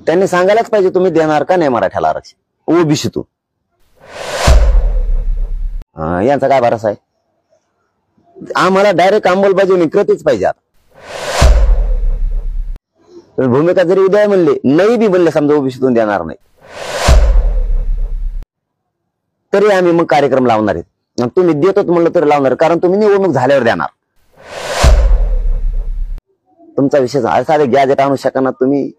त्यांनी सांगायलाच पाहिजे तुम्ही देणार का नाही मराठ्याला आरक्षण ओबीसीतून. यांचा काय भरोसा आहे? आम्हाला डायरेक्ट अंमलबजावणी करतेच पाहिजे. आता भूमिका जरी उद्या म्हणले नाही बी म्हणले समजा ओबीसीतून देणार नाही तरी आम्ही मग कार्यक्रम लावणार आहेत. तुम्ही देतोच म्हणलं तरी लावणार, कारण तुम्ही निवडणूक झाल्यावर देणार. तुमचा विषय साधे गॅजेट आणू शकणार तुम्ही,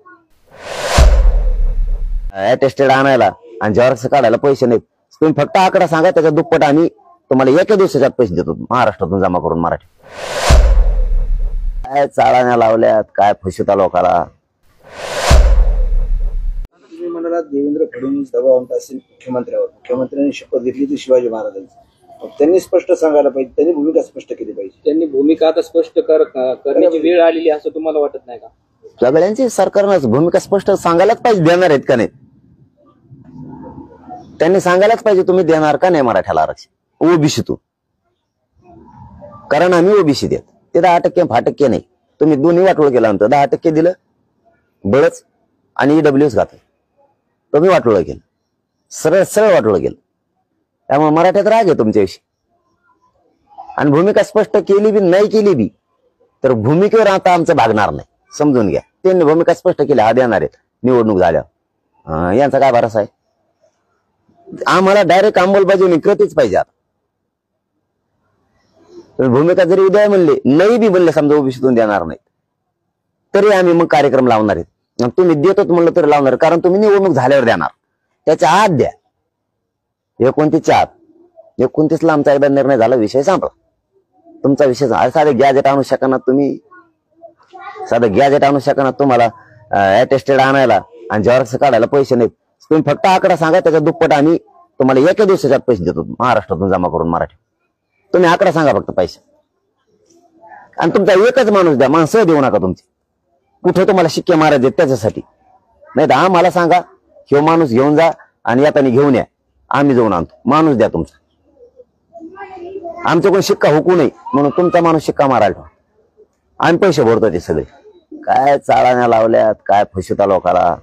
अटेस्टेड आणायला आणि झेरॉक्स काढायला पैसे नाहीत. तुम्ही फक्त आकडा सांगा, त्याच्या दुप्पट आम्ही तुम्हाला एका दिवसात पैसे देतो महाराष्ट्रातून जमा करून. मराठी काय चाळाण्या लावल्यात, काय फसवता लोकाला. तुम्ही म्हणाला देवेंद्र फडणवीस दबाव आणत असेल मुख्यमंत्र्यावर, मुख्यमंत्र्यांनी शपथ घेतली ती शिवाजी महाराजांची. त्यांनी स्पष्ट सांगायला पाहिजे, त्यांनी भूमिका स्पष्ट केली पाहिजे. त्यांनी भूमिका आता स्पष्ट करण्याची वेळ आलेली असं तुम्हाला वाटत नाही का? सगळ्यांची सरकारनं भूमिका स्पष्ट सांगायलाच पाहिजे देणार आहेत का नाही. त्यांनी सांगायलाच पाहिजे तुम्ही देणार का नाही मराठ्याला आरक्षण ओबीसीतून, कारण आम्ही ओबीसी देत. ते 10% 5% नाही, तुम्ही दोन्ही वाटोळ केल्यानंतर 10% दिलं बळच आणि ईडब्ल्यूएस घातलं. तुम्ही वाटोळ केलं, सरळ सरळ वाटोळ केलं. त्यामुळे मराठ्यात राग आहे तुमच्याविषयी. आणि भूमिका स्पष्ट केली बी नाही केली बी तर भूमिकेवर आता आमचं भागणार नाही, समजून घ्या. त्यांनी भूमिका स्पष्ट केली हा देणार आहेत निवडणूक झाल्यावर. यांचा काय भरोसा आहे? आम्हाला डायरेक्ट अंमलबजावणी करतेच पाहिजे. आता भूमिका जरी उद्या म्हणले नाही बी म्हणले समजा ओबीसीतून देणार नाही तरी आम्ही मग कार्यक्रम लावणार आहेत. तुम्ही देतोच म्हणलं तरी लावणार, कारण तुम्ही निवडणूक झाल्यावर देणार. त्याच्या आत द्या, 29च्या आत. 29ला आमचा एकदा निर्णय झाला, विषय संपला. तुमचा विषय साधे गॅजेट आणू शकणार तुम्ही, साधं गॅजेट आणू शकणार. तुम्हाला अटेस्टेड आणायला आणि झेरॉक्स काढायला पैसे नाहीत. तुम्ही फक्त आकडा सांगा, त्याच्या दुप्पट आम्ही तुम्हाला एका दिवसात पैसे देतो महाराष्ट्रातून जमा करून. मराठी तुम्ही आकडा सांगा फक्त पैसे, आणि तुमचा एकच माणूस द्या, माणसं देऊ नका तुमची. कुठे तुम्हाला शिक्के मारायचे त्याच्यासाठी नाही तर आम्हाला सांगा, ह्यो माणूस घेऊन जा आणि येताना घेऊन या, आम्ही जाऊन आणतो. माणूस द्या तुमचा, आमच्याकडून शिक्का हुकू नये म्हणून तुमचा माणूस शिक्का मारायला. आम्ही पैसे भरतो ते सगळे. काय चाळाण्या लावल्यात, काय फसवता लोकाला.